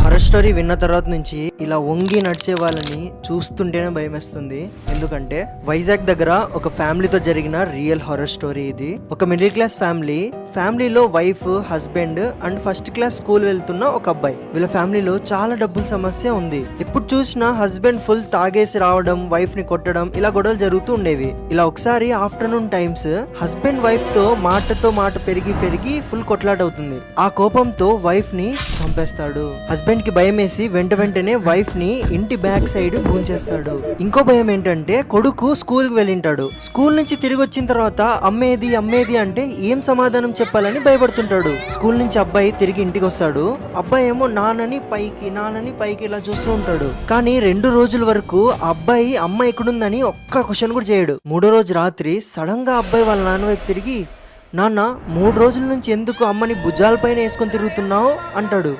Horror story విన్న తర్వాత నుంచి ఇలా వంగి నడిచే వాళ్ళని చూస్తుంటేనే భయమేస్తుంది. ఎందుకంటే వైజాగ్ దగ్గర ఒక ఫ్యామిలీతో జరిగిన రియల్ హారర్ స్టోరీ ఇది. ఒక మిడిల్ క్లాస్ ఫ్యామిలీలో wife, husband and first class school వెళ్తున్న ఒక అబ్బాయి. వీళ్ళ ఫ్యామిలీలో చాలా డబ్బుల సమస్య ఉంది. ఎప్పుడు చూసినా హస్బెండ్ ఫుల్ తాగేసి రావడం, వైఫ్ ని కొట్టడం, ఇలా గొడవలు జరుగుతూ ఉండేవి. ఇలా ఒకసారి ఆఫ్టర్నూన్ టైమ్స్ హస్బెండ్ వైఫ్ తో మాట పెరిగి ఫుల్ కొట్లాట అవుతుంది. ఆ కోపంతో వైఫ్ ని చంపేస్తాడు. హస్బెండ్ కి భయం వేసి వెంటనే వైఫ్ ని ఇంటి బ్యాక్ సైడ్ పూంచేస్తాడు. ఇంకో భయం ఏంటంటే కొడుకు స్కూల్ కి వెళ్ళింటాడు. స్కూల్ నుంచి తిరిగి వచ్చిన తర్వాత అమ్మేది అంటే ఏం సమాధానం చెప్పాలని భయపడుతుంటాడు. స్కూల్ నుంచి అబ్బాయి తిరిగి ఇంటికి వస్తాడు. అబ్బాయి ఏమో నాన్నని పైకి ఇలా చూస్తూ ఉంటాడు. కానీ 2 రోజుల వరకు అబ్బాయి అమ్మ ఎక్కడుందని ఒక్క క్వశ్చన్ కూడా చేయడు. 3వ రోజు రాత్రి సడన్ గా అబ్బాయి వాళ్ళ నాన్న వైపు తిరిగి, నాన్న 3 రోజుల నుంచి ఎందుకు అమ్మని భుజాల పైన వేసుకొని తిరుగుతున్నావు అంటాడు.